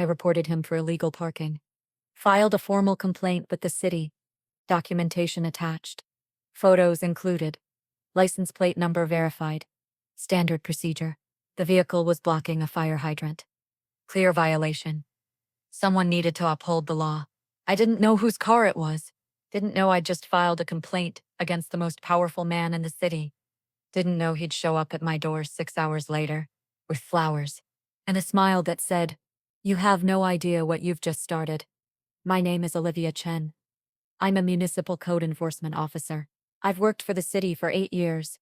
I reported him for illegal parking. Filed a formal complaint with the city. Documentation attached. Photos included. License plate number verified. Standard procedure. The vehicle was blocking a fire hydrant. Clear violation. Someone needed to uphold the law. I didn't know whose car it was. Didn't know I'd just filed a complaint against the most powerful man in the city. Didn't know he'd show up at my door 6 hours later, with flowers, and a smile that said, "You have no idea what you've just started. My name is Olivia Chen. I'm a municipal code enforcement officer. I've worked for the city for 8 years.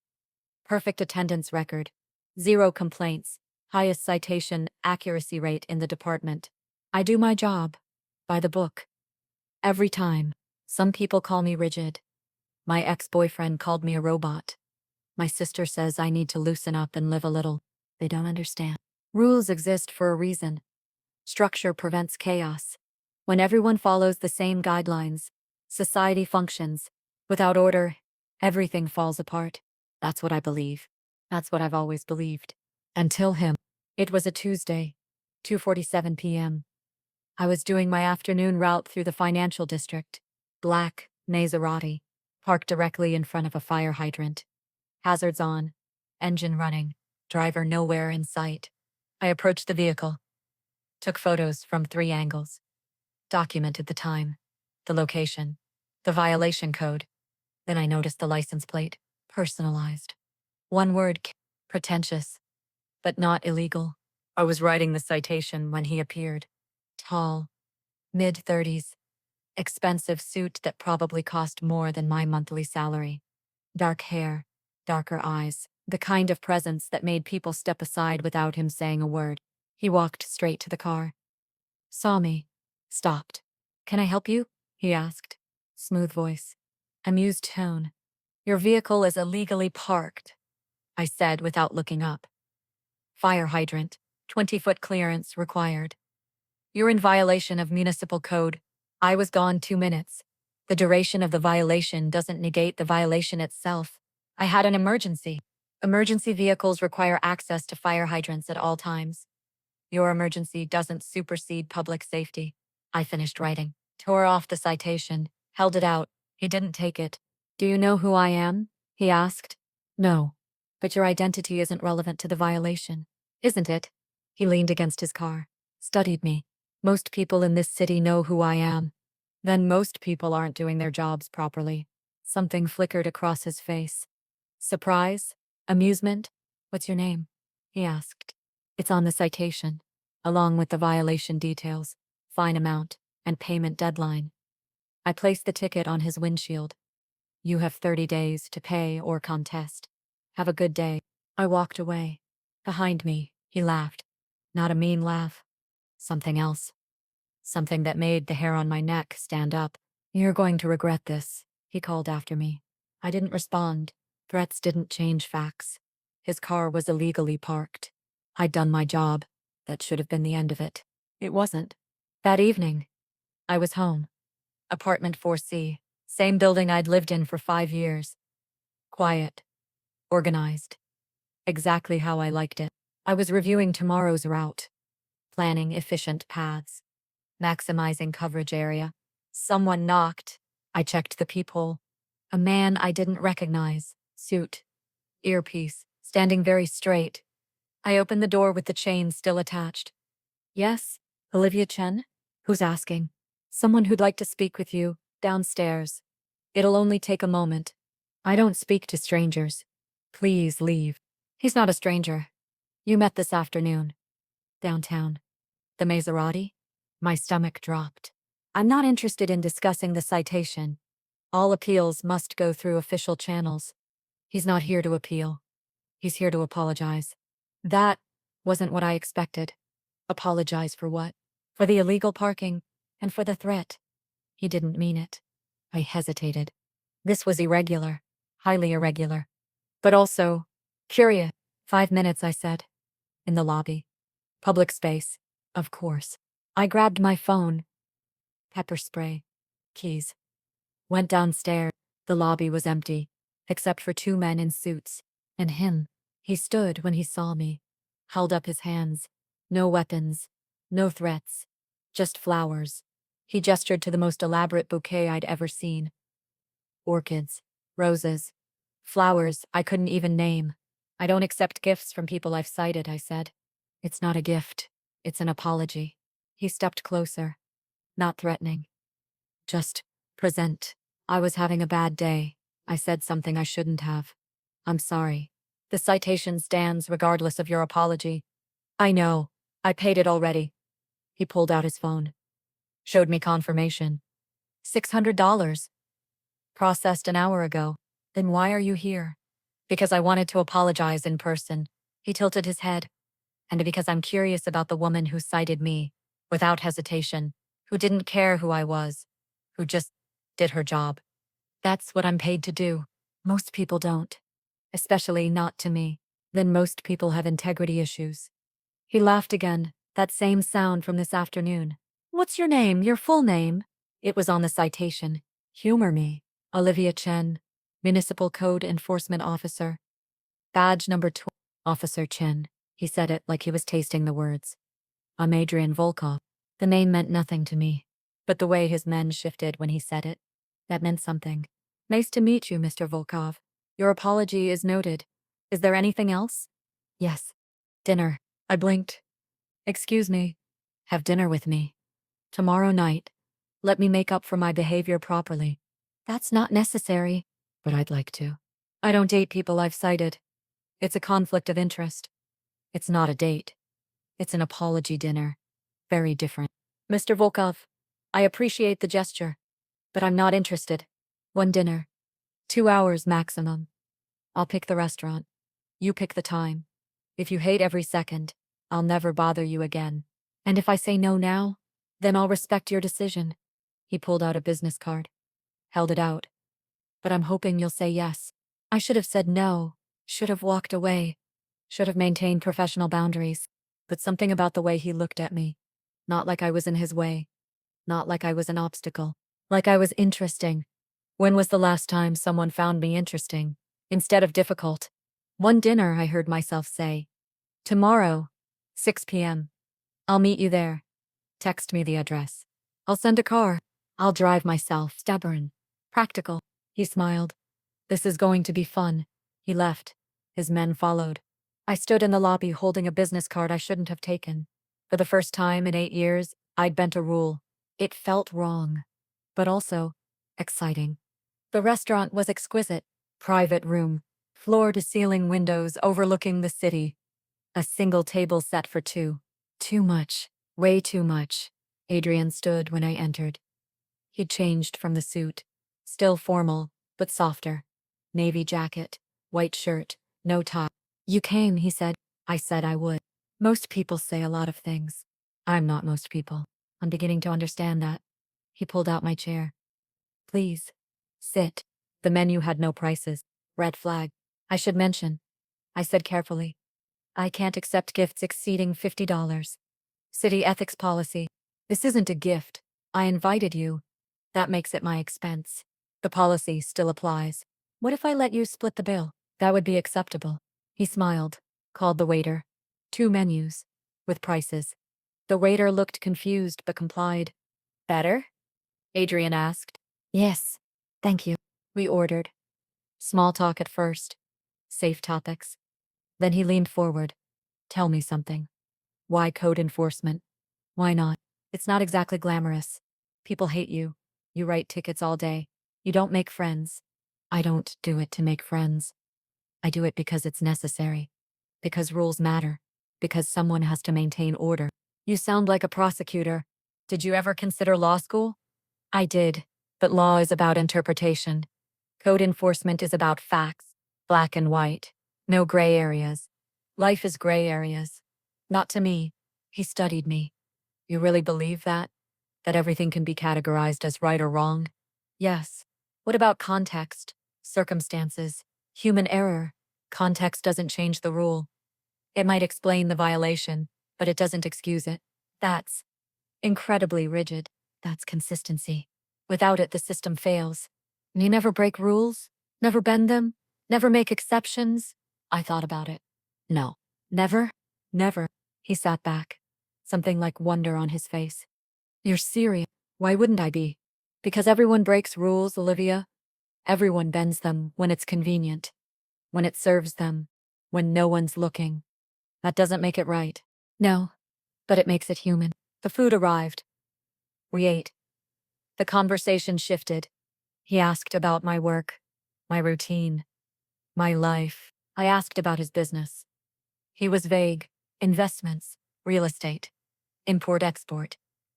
Perfect attendance record. 0 complaints. Highest citation accuracy rate in the department. I do my job. By the book. Every time. Some people call me rigid. My ex-boyfriend called me a robot. My sister says I need to loosen up and live a little. They don't understand. Rules exist for a reason. Structure prevents chaos. When everyone follows the same guidelines, society functions. Without order, everything falls apart. That's what I believe. That's what I've always believed. Until him. It was a Tuesday, 2:47 p.m. I was doing my afternoon route through the financial district. Black Maserati, parked directly in front of a fire hydrant. Hazards on, engine running, driver nowhere in sight. I approached the vehicle. Took photos from 3 angles. Documented the time, the location, the violation code. Then I noticed the license plate, personalized. One word, pretentious, but not illegal. I was writing the citation when he appeared. Tall, mid-30s, expensive suit that probably cost more than my monthly salary. Dark hair, darker eyes, the kind of presence that made people step aside without him saying a word. He walked straight to the car. Saw me. Stopped. "Can I help you?" he asked. Smooth voice. Amused tone. "Your vehicle is illegally parked," I said without looking up. Fire hydrant. 20-foot clearance required. "You're in violation of municipal code." I was gone 2 minutes. The duration of the violation doesn't negate the violation itself. I had an emergency. Emergency vehicles require access to fire hydrants at all times. Your emergency doesn't supersede public safety. I finished writing, tore off the citation, held it out. He didn't take it. "Do you know who I am?" he asked. "No. But your identity isn't relevant to the violation, isn't it?" He leaned against his car, studied me. "Most people in this city know who I am. Then most people aren't doing their jobs properly." Something flickered across his face. Surprise? Amusement? "What's your name?" he asked. "It's on the citation, along with the violation details, fine amount, and payment deadline." I placed the ticket on his windshield. "You have 30 days to pay or contest. Have a good day." I walked away. Behind me, he laughed. Not a mean laugh. Something else. Something that made the hair on my neck stand up. "You're going to regret this," he called after me. I didn't respond. Threats didn't change facts. His car was illegally parked. I'd done my job. That should have been the end of it. It wasn't. That evening, I was home. Apartment 4C, same building I'd lived in for 5 years. Quiet. Organized. Exactly how I liked it. I was reviewing tomorrow's route. Planning efficient paths. Maximizing coverage area. Someone knocked. I checked the peephole. A man I didn't recognize. Suit. Earpiece. Standing very straight. I opened the door with the chain still attached. "Yes, Olivia Chen? Who's asking?" "Someone who'd like to speak with you, downstairs. It'll only take a moment. I don't speak to strangers. Please leave." "He's not a stranger. You met this afternoon. Downtown." "The Maserati?" My stomach dropped. "I'm not interested in discussing the citation. All appeals must go through official channels." "He's not here to appeal. He's here to apologize." That wasn't what I expected. Apologize for what? For the illegal parking and for the threat. He didn't mean it. I hesitated. This was irregular, highly irregular, but also curious. 5 minutes, I said. In the lobby. Public space, of course. I grabbed my phone. Pepper spray. Keys. Went downstairs. The lobby was empty, except for 2 men in suits. And him. He stood when he saw me. Held up his hands. No weapons. No threats. Just flowers. He gestured to the most elaborate bouquet I'd ever seen. Orchids, roses, flowers I couldn't even name. I don't accept gifts from people I've cited, I said. It's not a gift. It's an apology. He stepped closer, not threatening. Just present. I was having a bad day. I said something I shouldn't have. I'm sorry. The citation stands regardless of your apology. I know. I paid it already. He pulled out his phone. Showed me confirmation. $600. Processed an hour ago. Then why are you here? Because I wanted to apologize in person. He tilted his head. And because I'm curious about the woman who cited me, without hesitation, who didn't care who I was, who just did her job. That's what I'm paid to do. Most people don't. Especially not to me. Then most people have integrity issues. He laughed again, that same sound from this afternoon. What's your name, your full name? It was on the citation. Humor me. Olivia Chen, Municipal Code Enforcement Officer. Badge number 12. Officer Chen. He said it like he was tasting the words. I'm Adrian Volkov. The name meant nothing to me. But the way his men shifted when he said it, that meant something. Nice to meet you, Mr. Volkov. Your apology is noted. Is there anything else? Yes. Dinner. I blinked. Excuse me. Have dinner with me. Tomorrow night. Let me make up for my behavior properly. That's not necessary. But I'd like to. I don't date people I've cited. It's a conflict of interest. It's not a date. It's an apology dinner. Very different. Mr. Volkov, I appreciate the gesture, but I'm not interested. One dinner. 2 hours maximum. I'll pick the restaurant. You pick the time. If you hate every second, I'll never bother you again. And if I say no now, then I'll respect your decision. He pulled out a business card. Held it out. But I'm hoping you'll say yes. I should have said no. Should have walked away. Should have maintained professional boundaries. But something about the way he looked at me. Not like I was in his way. Not like I was an obstacle. Like I was interesting. When was the last time someone found me interesting, instead of difficult? One dinner, I heard myself say. Tomorrow, 6 p.m. I'll meet you there. Text me the address. I'll send a car. I'll drive myself. Stubborn. Practical. He smiled. This is going to be fun. He left. His men followed. I stood in the lobby holding a business card I shouldn't have taken. For the first time in 8 years, I'd bent a rule. It felt wrong, but also exciting. The restaurant was exquisite. Private room, floor-to-ceiling windows overlooking the city. A single table set for two. Too much. Way too much. Adrian stood when I entered. He'd changed from the suit. Still formal, but softer. Navy jacket, white shirt, no tie. You came, he said. I said I would. Most people say a lot of things. I'm not most people. I'm beginning to understand that. He pulled out my chair. Please. Sit. The menu had no prices. Red flag. I should mention. I said carefully. I can't accept gifts exceeding $50. City ethics policy. This isn't a gift. I invited you. That makes it my expense. The policy still applies. What if I let you split the bill? That would be acceptable. He smiled. Called the waiter. 2 menus. With prices. The waiter looked confused but complied. Better? Adrian asked. Yes. Thank you. We ordered. Small talk at first. Safe topics. Then he leaned forward. Tell me something. Why code enforcement? Why not? It's not exactly glamorous. People hate you. You write tickets all day. You don't make friends. I don't do it to make friends. I do it because it's necessary. Because rules matter. Because someone has to maintain order. You sound like a prosecutor. Did you ever consider law school? I did. But law is about interpretation. Code enforcement is about facts. Black and white. No gray areas. Life is gray areas. Not to me. He studied me. You really believe that? That everything can be categorized as right or wrong? Yes. What about context? Circumstances? Human error? Context doesn't change the rule. It might explain the violation, but it doesn't excuse it. That's incredibly rigid. That's consistency. Without it, the system fails. And you never break rules? Never bend them? Never make exceptions? I thought about it. No. Never? Never. He sat back. Something like wonder on his face. You're serious. Why wouldn't I be? Because everyone breaks rules, Olivia. Everyone bends them when it's convenient, when it serves them, when no one's looking. That doesn't make it right. No, but it makes it human. The food arrived. We ate. The conversation shifted. He asked about my work, my routine, my life. I asked about his business. He was vague. Investments, real estate, import-export.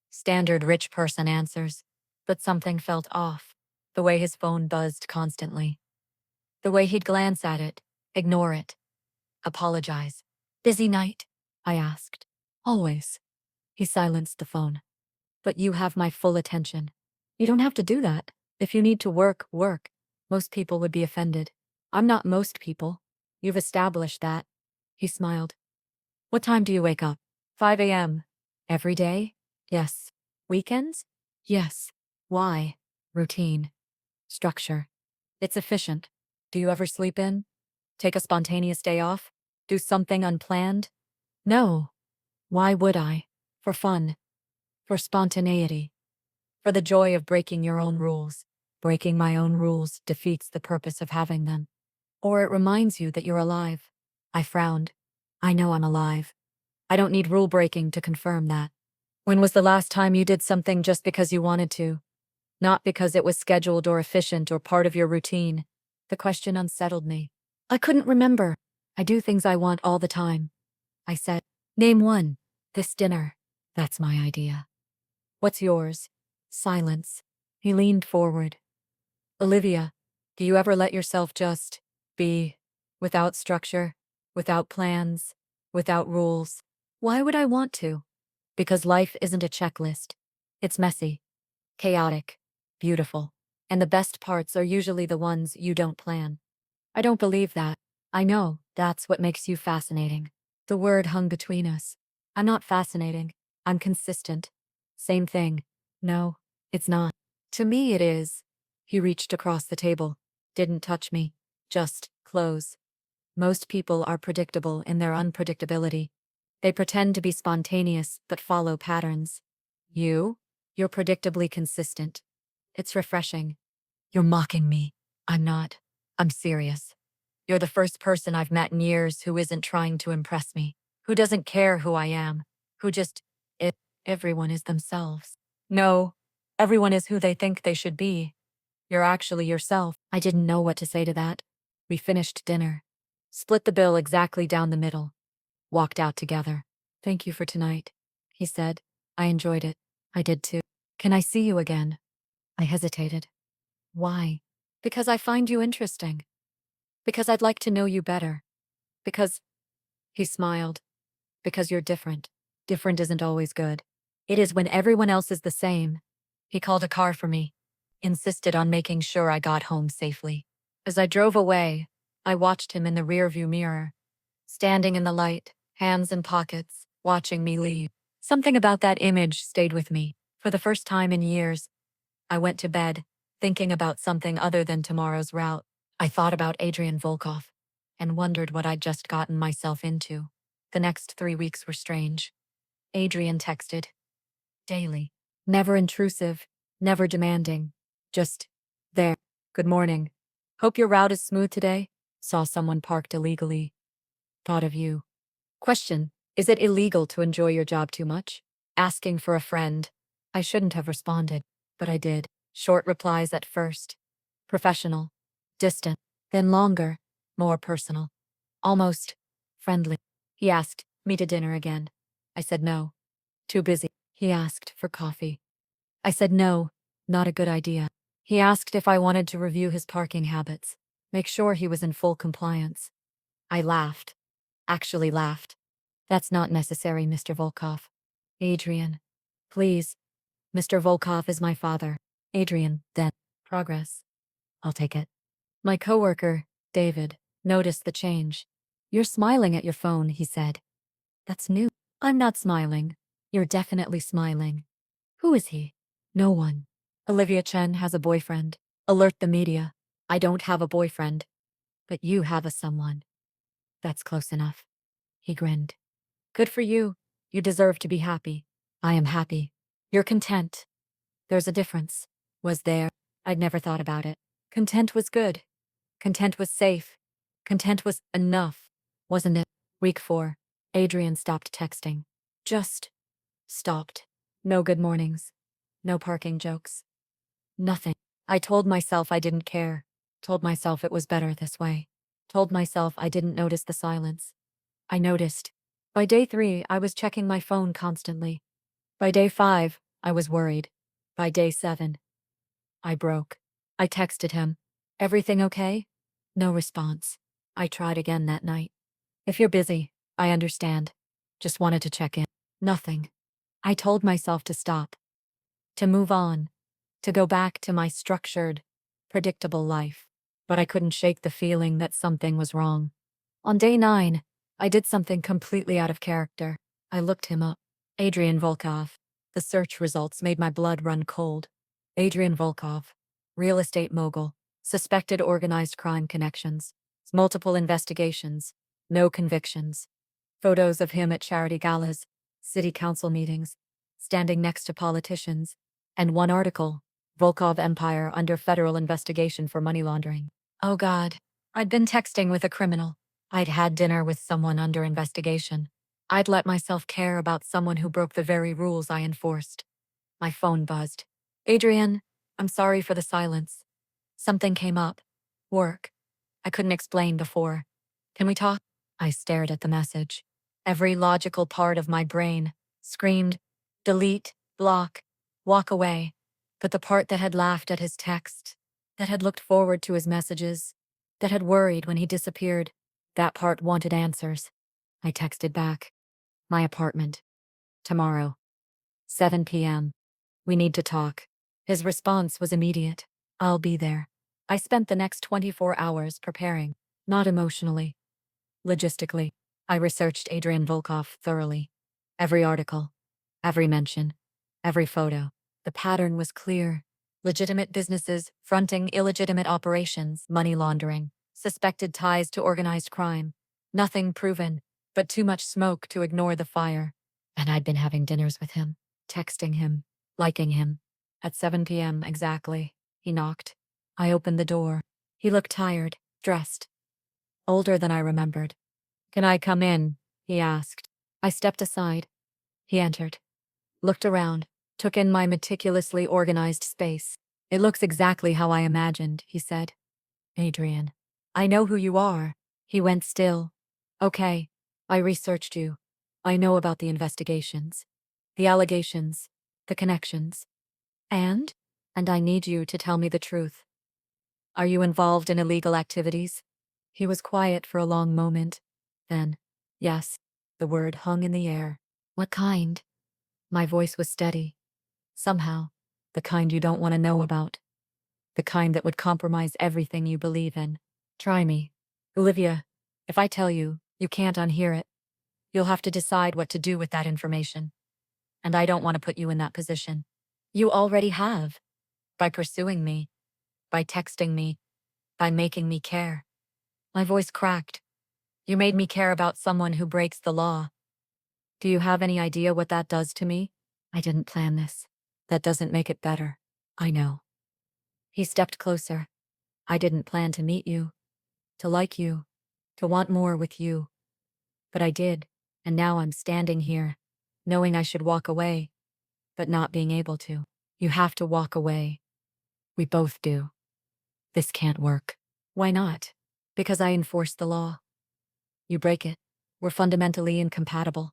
Standard rich person answers. But something felt off. The way his phone buzzed constantly. The way he'd glance at it, ignore it, apologize. Busy night? I asked. Always. He silenced the phone. But you have my full attention. You don't have to do that. If you need to work, work. Most people would be offended. I'm not most people. You've established that. He smiled. What time do you wake up? 5 a.m. Every day? Yes. Weekends? Yes. Why? Routine. Structure. It's efficient. Do you ever sleep in? Take a spontaneous day off? Do something unplanned? No. Why would I? For fun. For spontaneity. For the joy of breaking your own rules. Breaking my own rules defeats the purpose of having them. Or it reminds you that you're alive. I frowned. I know I'm alive. I don't need rule breaking to confirm that. When was the last time you did something just because you wanted to? Not because it was scheduled or efficient or part of your routine. The question unsettled me. I couldn't remember. I do things I want all the time. I said, name one. This dinner. That's my idea. What's yours? Silence. He leaned forward. Olivia, do you ever let yourself just be, without structure, without plans, without rules? Why would I want to? Because life isn't a checklist. It's messy, chaotic, beautiful, and the best parts are usually the ones you don't plan. I don't believe that. I know that's what makes you fascinating. The word hung between us. I'm not fascinating. I'm consistent. Same thing. No, it's not. To me, it is. He reached across the table. Didn't touch me. Just close. Most people are predictable in their unpredictability. They pretend to be spontaneous but follow patterns. You're predictably consistent. It's refreshing. You're mocking me. I'm not. I'm serious. You're the first person I've met in years who isn't trying to impress me, who doesn't care who I am, who just, it, everyone is themselves. No, everyone is who they think they should be. You're actually yourself. I didn't know what to say to that. We finished dinner. Split the bill exactly down the middle. Walked out together. Thank you for tonight, he said. I enjoyed it. I did too. Can I see you again? I hesitated. Why? Because I find you interesting. Because I'd like to know you better. Because, he smiled, because you're different. Different isn't always good. It is when everyone else is the same. He called a car for me, insisted on making sure I got home safely. As I drove away, I watched him in the rearview mirror, standing in the light, hands in pockets, watching me leave. Something about that image stayed with me. For the first time in years, I went to bed, thinking about something other than tomorrow's route. I thought about Adrian Volkov, and wondered what I'd just gotten myself into. The next 3 weeks were strange. Adrian texted. Daily. Never intrusive, never demanding. Just there. Good morning. Hope your route is smooth today. Saw someone parked illegally. Thought of you. Question. Is it illegal to enjoy your job too much? Asking for a friend. I shouldn't have responded, but I did. Short replies at first. Professional. Distant. Then longer. More personal. Almost friendly. He asked me to dinner again. I said no. Too busy. He asked for coffee. I said no, not a good idea. He asked if I wanted to review his parking habits, make sure he was in full compliance. I laughed. Actually laughed. That's not necessary, Mr. Volkov. Adrian. Please. Mr. Volkov is my father. Adrian, then. Progress. I'll take it. My coworker, David, noticed the change. You're smiling at your phone, he said. That's new. I'm not smiling. You're definitely smiling. Who is he? No one. Olivia Chen has a boyfriend. Alert the media. I don't have a boyfriend. But you have a someone. That's close enough. He grinned. Good for you. You deserve to be happy. I am happy. You're content. There's a difference. Was there? I'd never thought about it. Content was good. Content was safe. Content was enough, wasn't it? Week 4. Adrian stopped texting. Just stopped. No good mornings. No parking jokes. Nothing. I told myself I didn't care. Told myself it was better this way. Told myself I didn't notice the silence. I noticed. By day 3, I was checking my phone constantly. By day 5, I was worried. By day 7, I broke. I texted him. Everything okay? No response. I tried again that night. If you're busy, I understand. Just wanted to check in. Nothing. I told myself to stop. To move on. To go back to my structured, predictable life. But I couldn't shake the feeling that something was wrong. On day 9, I did something completely out of character. I looked him up. Adrian Volkov. The search results made my blood run cold. Adrian Volkov. Real estate mogul. Suspected organized crime connections. Multiple investigations. No convictions. Photos of him at charity galas, city council meetings, standing next to politicians, and one article, Volkov Empire under federal investigation for money laundering. Oh God, I'd been texting with a criminal. I'd had dinner with someone under investigation. I'd let myself care about someone who broke the very rules I enforced. My phone buzzed. Adrian, I'm sorry for the silence. Something came up. Work. I couldn't explain before. Can we talk? I stared at the message. Every logical part of my brain screamed, delete, block, walk away. But the part that had laughed at his text, that had looked forward to his messages, that had worried when he disappeared, that part wanted answers. I texted back. My apartment. Tomorrow. 7 p.m. We need to talk. His response was immediate. I'll be there. I spent the next 24 hours preparing, not emotionally. Logistically, I researched Adrian Volkov thoroughly. Every article, every mention, every photo. The pattern was clear. Legitimate businesses fronting illegitimate operations, money laundering, suspected ties to organized crime. Nothing proven, but too much smoke to ignore the fire. And I'd been having dinners with him, texting him, liking him. At 7 p.m. exactly, he knocked. I opened the door. He looked tired, dressed. Older than I remembered. Can I come in? He asked. I stepped aside. He entered. Looked around. Took in my meticulously organized space. It looks exactly how I imagined, he said. Adrian. I know who you are. He went still. Okay. I researched you. I know about the investigations. The allegations. The connections. And? And I need you to tell me the truth. Are you involved in illegal activities? He was quiet for a long moment. Then, yes, the word hung in the air. What kind? My voice was steady. Somehow, the kind you don't want to know about. The kind that would compromise everything you believe in. Try me. Olivia, if I tell you, you can't unhear it. You'll have to decide what to do with that information. And I don't want to put you in that position. You already have. By pursuing me. By texting me. By making me care. My voice cracked. You made me care about someone who breaks the law. Do you have any idea what that does to me? I didn't plan this. That doesn't make it better. I know. He stepped closer. I didn't plan to meet you, to like you, to want more with you. But I did, and now I'm standing here, knowing I should walk away, but not being able to. You have to walk away. We both do. This can't work. Why not? Because I enforce the law. You break it. We're fundamentally incompatible.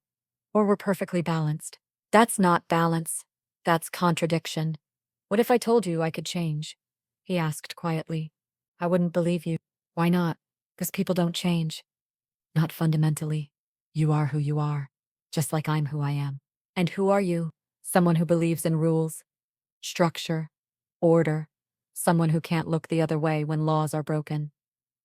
Or we're perfectly balanced. That's not balance. That's contradiction. What if I told you I could change? He asked quietly. I wouldn't believe you. Why not? Because people don't change. Not fundamentally. You are who you are, just like I'm who I am. And who are you? Someone who believes in rules, structure, order. Someone who can't look the other way when laws are broken.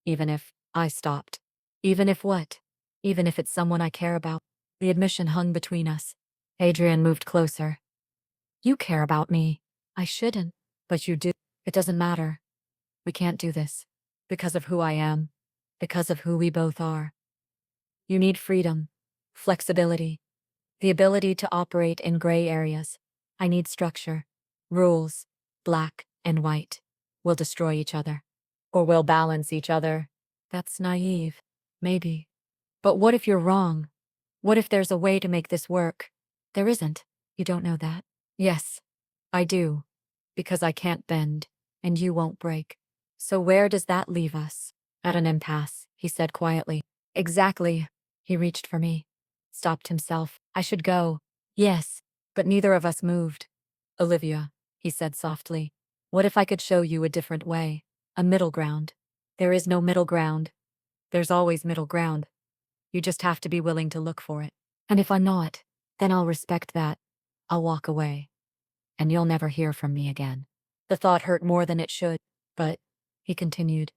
Even if I stopped. Even if what? Even if it's someone I care about. The admission hung between us. Adrian moved closer. You care about me. I shouldn't, but you do. It doesn't matter. We can't do this. Because of who I am. Because of who we both are. You need freedom, flexibility, the ability to operate in gray areas. I need structure. Rules. Black and white. We'll destroy each other. Or we'll balance each other. That's naive. Maybe. But what if you're wrong? What if there's a way to make this work? There isn't. You don't know that. Yes, I do. Because I can't bend, and you won't break. So where does that leave us? At an impasse, he said quietly. Exactly. He reached for me. Stopped himself. I should go. Yes. But neither of us moved. Olivia, he said softly. What if I could show you a different way? A middle ground. There is no middle ground. There's always middle ground. You just have to be willing to look for it. And if I'm not, then I'll respect that. I'll walk away. And you'll never hear from me again. The thought hurt more than it should, but, he continued,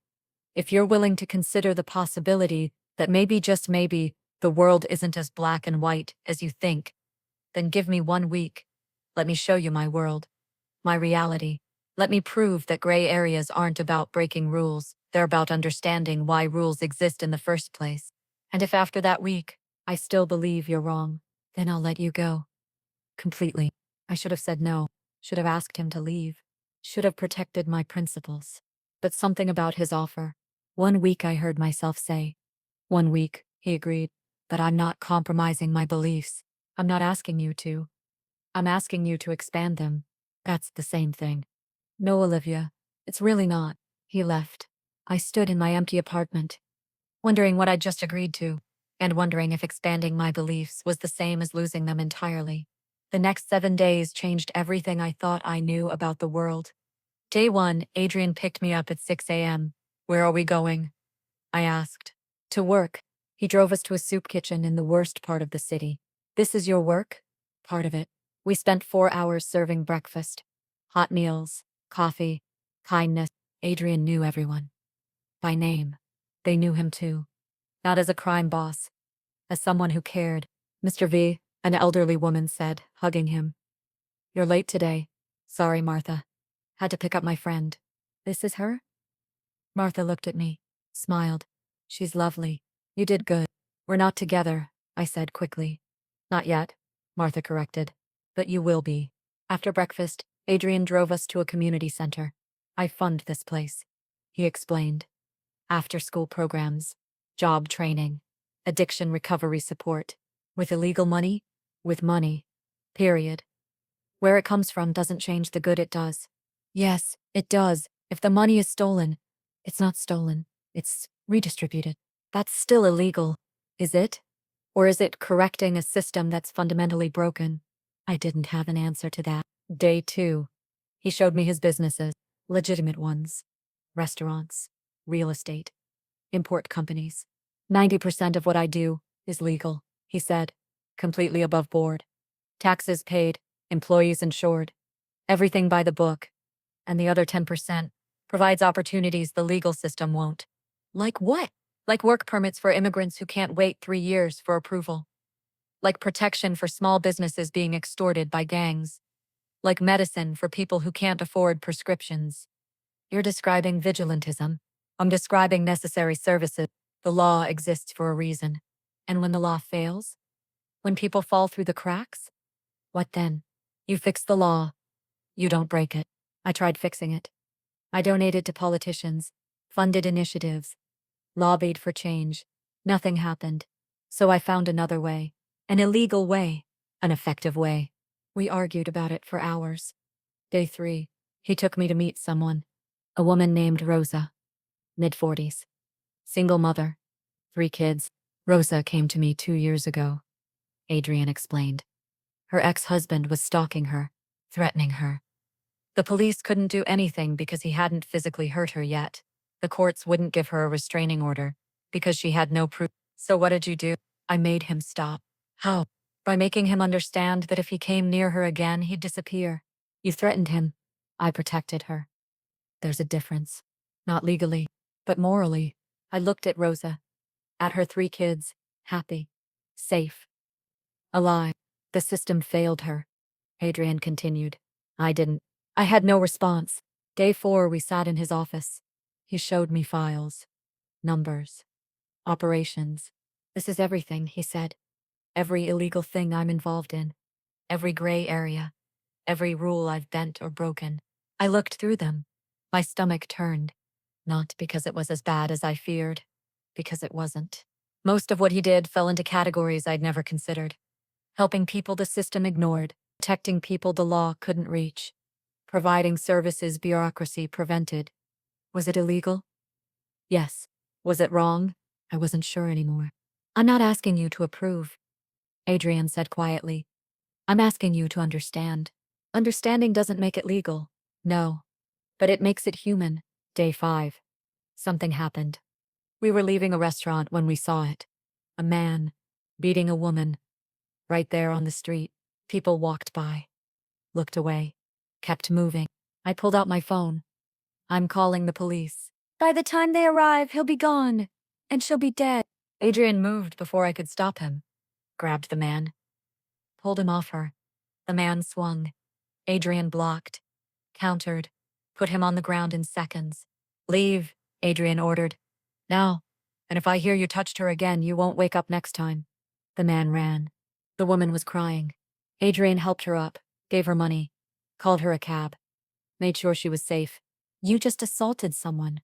if you're willing to consider the possibility that maybe, just maybe, the world isn't as black and white as you think, then give me 1 week. Let me show you my world, my reality. Let me prove that gray areas aren't about breaking rules, they're about understanding why rules exist in the first place. And if after that week, I still believe you're wrong, then I'll let you go. Completely. I should have said no, should have asked him to leave, should have protected my principles. But something about his offer. 1 week, I heard myself say. 1 week, he agreed, but I'm not compromising my beliefs. I'm not asking you to. I'm asking you to expand them. That's the same thing. No, Olivia, it's really not. He left. I stood in my empty apartment, wondering what I'd just agreed to, and wondering if expanding my beliefs was the same as losing them entirely. The next 7 days changed everything I thought I knew about the world. Day 1, Adrian picked me up at 6 a.m. Where are we going? I asked. To work. He drove us to a soup kitchen in the worst part of the city. This is your work? Part of it. We spent 4 hours serving breakfast. Hot meals, coffee, kindness. Adrian knew everyone. By name. They knew him too. Not as a crime boss. As someone who cared. Mr. V, an elderly woman said, hugging him. You're late today. Sorry, Martha. Had to pick up my friend. This is her? Martha looked at me, smiled. She's lovely. You did good. We're not together, I said quickly. Not yet, Martha corrected. But you will be. After breakfast, Adrian drove us to a community center. I fund this place, he explained. After-school programs, job training, addiction recovery support. With illegal money? With money. Period. Where it comes from doesn't change the good it does. Yes, it does. If the money is stolen, it's not stolen. It's redistributed. That's still illegal. Is it? Or is it correcting a system that's fundamentally broken? I didn't have an answer to that. Day 2. He showed me his businesses, legitimate ones. Restaurants, real estate, import companies. 90% of what I do is legal, he said, completely above board. Taxes paid, employees insured, everything by the book. And the other 10% provides opportunities the legal system won't. Like what? Like work permits for immigrants who can't wait 3 years for approval. Like protection for small businesses being extorted by gangs. Like medicine for people who can't afford prescriptions. You're describing vigilantism. I'm describing necessary services. The law exists for a reason. And when the law fails? When people fall through the cracks? What then? You fix the law. You don't break it. I tried fixing it. I donated to politicians, funded initiatives, lobbied for change. Nothing happened. So I found another way. An illegal way. An effective way. We argued about it for hours. Day 3. He took me to meet someone. A woman named Rosa. Mid-40s. Single mother. 3 kids. Rosa came to me 2 years ago. Adrian explained. Her ex-husband was stalking her, threatening her. The police couldn't do anything because he hadn't physically hurt her yet. The courts wouldn't give her a restraining order because she had no proof. So what did you do? I made him stop. How? By making him understand that if he came near her again, he'd disappear. You threatened him. I protected her. There's a difference. Not legally, but morally. I looked at Rosa, at her 3 kids, happy, safe, alive. The system failed her. Adrian continued. I didn't. I had no response. Day 4, we sat in his office. He showed me files, numbers, operations. This is everything, he said. Every illegal thing I'm involved in. Every gray area. every rule I've bent or broken. I looked through them. My stomach turned. Not because it was as bad as I feared, because it wasn't. Most of what he did fell into categories I'd never considered. Helping people the system ignored, protecting people the law couldn't reach, providing services bureaucracy prevented. Was it illegal? Yes. Was it wrong? I wasn't sure anymore. I'm not asking you to approve, Adrian said quietly. I'm asking you to understand. Understanding doesn't make it legal. No. But it makes it human. Day 5. Something happened. We were leaving a restaurant when we saw it. A man beating a woman. Right there on the street. People walked by. Looked away. Kept moving. I pulled out my phone. I'm calling the police. By the time they arrive, he'll be gone. And she'll be dead. Adrian moved before I could stop him. Grabbed the man. Pulled him off her. The man swung. Adrian blocked. Countered. Put him on the ground in seconds. Leave, Adrian ordered. Now. And if I hear you touched her again, you won't wake up next time. The man ran. The woman was crying. Adrian helped her up, gave her money, called her a cab, made sure she was safe. You just assaulted someone,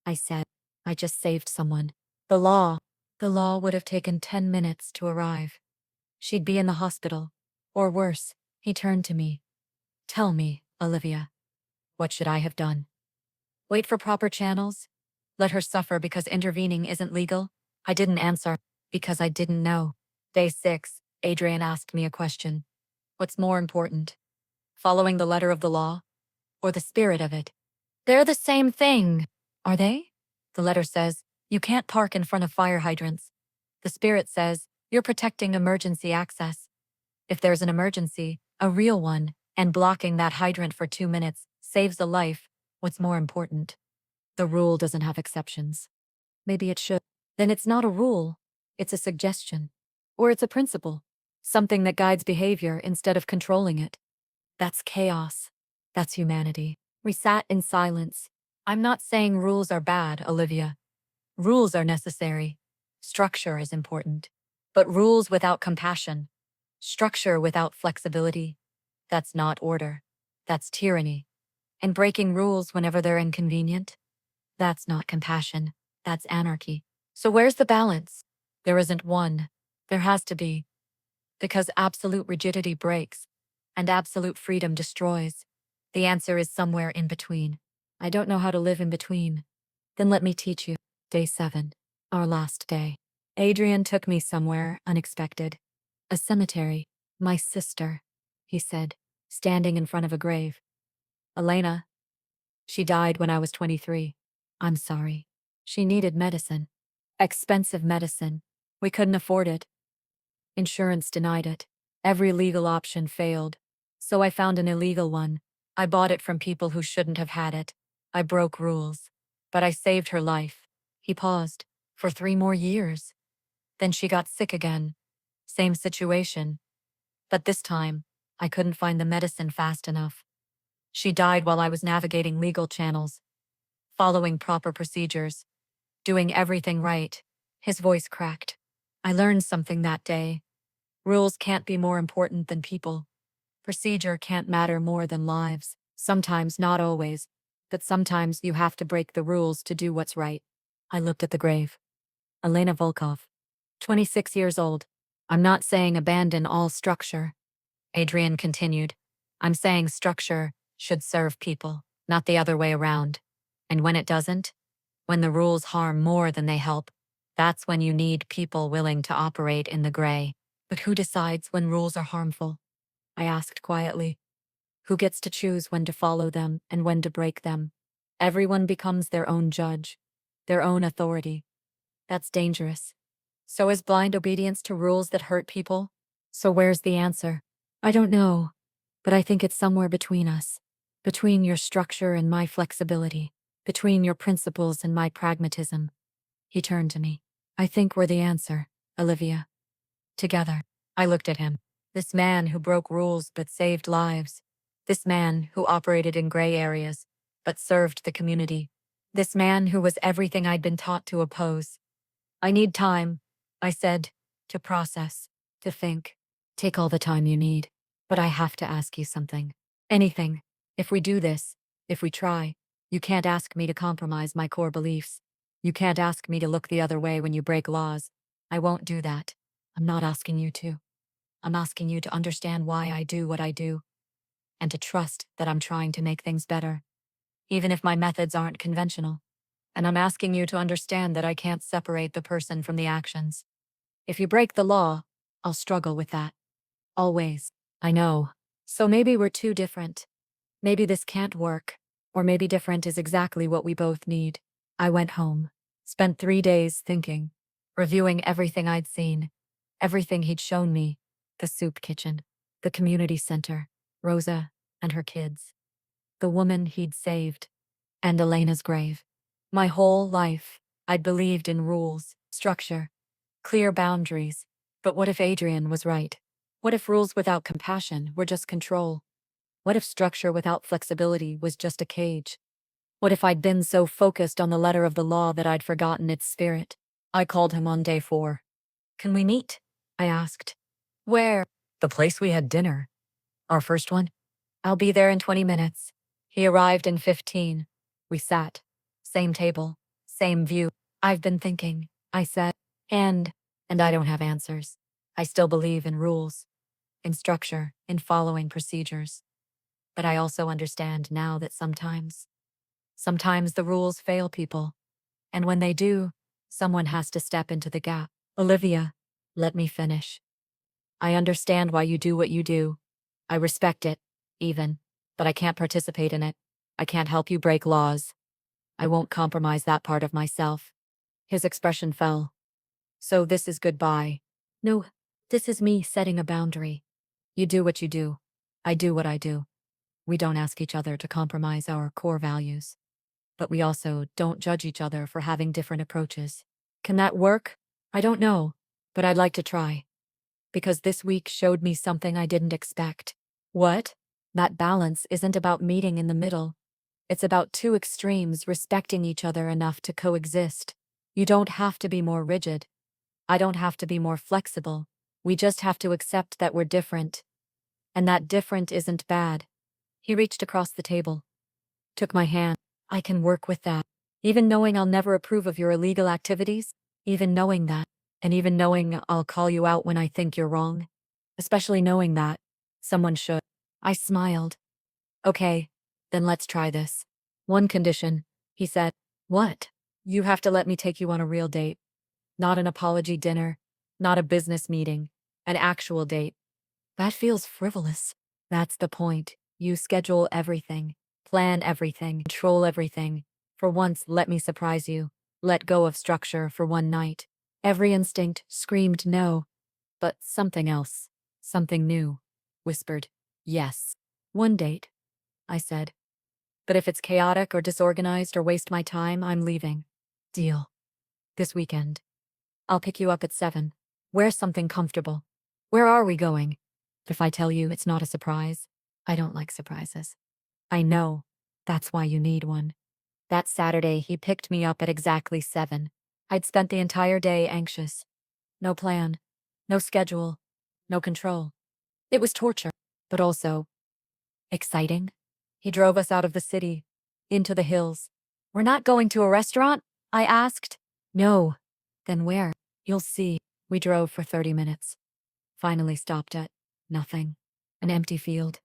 I said. I just saved someone. The law would have taken 10 minutes to arrive. She'd be in the hospital. Or worse. He turned to me. Tell me, Olivia. What should I have done? Wait for proper channels? Let her suffer because intervening isn't legal? I didn't answer, because I didn't know. Day 6, Adrian asked me a question. What's more important? Following the letter of the law? Or the spirit of it? They're the same thing. Are they? The letter says, you can't park in front of fire hydrants. The spirit says, you're protecting emergency access. If there's an emergency, a real one, and blocking that hydrant for 2 minutes saves a life, what's more important? The rule doesn't have exceptions. Maybe it should. Then it's not a rule. It's a suggestion. Or it's a principle. Something that guides behavior instead of controlling it. That's chaos. That's humanity. We sat in silence. I'm not saying rules are bad, Olivia. Rules are necessary. Structure is important. But rules without compassion, structure without flexibility, that's not order. That's tyranny. And breaking rules whenever they're inconvenient, that's not compassion. That's anarchy. So where's the balance? There isn't one. There has to be. Because absolute rigidity breaks, and absolute freedom destroys. The answer is somewhere in between. I don't know how to live in between. Then let me teach you. Day 7. Our last day. Adrian took me somewhere unexpected. A cemetery. My sister, he said, standing in front of a grave. Elena. She died when I was 23. I'm sorry. She needed medicine. Expensive medicine. We couldn't afford it. Insurance denied it. Every legal option failed. So I found an illegal one. I bought it from people who shouldn't have had it. I broke rules. But I saved her life. He paused. For 3 more years. Then she got sick again. Same situation. But this time, I couldn't find the medicine fast enough. She died while I was navigating legal channels, following proper procedures, doing everything right. His voice cracked. I learned something that day. Rules can't be more important than people. Procedure can't matter more than lives. Sometimes, not always, but sometimes you have to break the rules to do what's right. I looked at the grave. Elena Volkov, 26 years old. I'm not saying abandon all structure. Adrian continued. I'm saying structure should serve people, not the other way around. And when it doesn't, when the rules harm more than they help, that's when you need people willing to operate in the gray. But who decides when rules are harmful? I asked quietly. Who gets to choose when to follow them and when to break them? Everyone becomes their own judge, their own authority. That's dangerous. So is blind obedience to rules that hurt people? So where's the answer? I don't know, but I think it's somewhere between us. Between your structure and my flexibility. Between your principles and my pragmatism. He turned to me. I think we're the answer, Olivia. Together. I looked at him. This man who broke rules but saved lives. This man who operated in gray areas but served the community. This man who was everything I'd been taught to oppose. I need time, I said, to process, to think. Take all the time you need. But I have to ask you something. Anything. If we do this, if we try, you can't ask me to compromise my core beliefs. You can't ask me to look the other way when you break laws. I won't do that. I'm not asking you to. I'm asking you to understand why I do what I do, and to trust that I'm trying to make things better, even if my methods aren't conventional. And I'm asking you to understand that I can't separate the person from the actions. If you break the law, I'll struggle with that. Always. I know. So maybe we're too different. Maybe this can't work. Or maybe different is exactly what we both need. I went home, spent 3 days thinking, reviewing everything I'd seen, everything he'd shown me, the soup kitchen, the community center, Rosa and her kids, the woman he'd saved, and Elena's grave. My whole life, I'd believed in rules, structure, clear boundaries. But what if Adrian was right? What if rules without compassion were just control? What if structure without flexibility was just a cage? What if I'd been so focused on the letter of the law that I'd forgotten its spirit? I called him on day 4. Can we meet? I asked. Where? The place we had dinner. Our first one? I'll be there in 20 minutes. He arrived in 15. We sat. Same table. Same view. I've been thinking, I said. And I don't have answers. I still believe in rules, in structure, in following procedures. But I also understand now that sometimes the rules fail people. And when they do, someone has to step into the gap. Olivia, let me finish. I understand why you do what you do. I respect it, even, but I can't participate in it. I can't help you break laws. I won't compromise that part of myself. His expression fell. So this is goodbye. No, this is me setting a boundary. You do what you do. I do what I do. We don't ask each other to compromise our core values. But we also don't judge each other for having different approaches. Can that work? I don't know, but I'd like to try. Because this week showed me something I didn't expect. What? That balance isn't about meeting in the middle. It's about two extremes respecting each other enough to coexist. You don't have to be more rigid. I don't have to be more flexible. We just have to accept that we're different. And that different isn't bad. He reached across the table, took my hand. I can work with that. Even knowing I'll never approve of your illegal activities, even knowing that, and even knowing I'll call you out when I think you're wrong. Especially knowing that someone should. I smiled. Okay, then let's try this. One condition, he said. What? You have to let me take you on a real date. Not an apology dinner, not a business meeting, an actual date. That feels frivolous. That's the point. You schedule everything, plan everything, control everything. For once, let me surprise you. Let go of structure for one night. Every instinct screamed no. But something else, something new, whispered, yes. One date, I said. But if it's chaotic or disorganized or waste my time, I'm leaving. Deal. This weekend. I'll pick you up at 7. Wear something comfortable. Where are we going? If I tell you it's not a surprise, I don't like surprises. I know. That's why you need one. That Saturday, he picked me up at exactly 7. I'd spent the entire day anxious. No plan, no schedule, no control. It was torture, but also exciting. He drove us out of the city, into the hills. We're not going to a restaurant? I asked. No. Then where? You'll see. We drove for 30 minutes. Finally stopped at nothing. An empty field.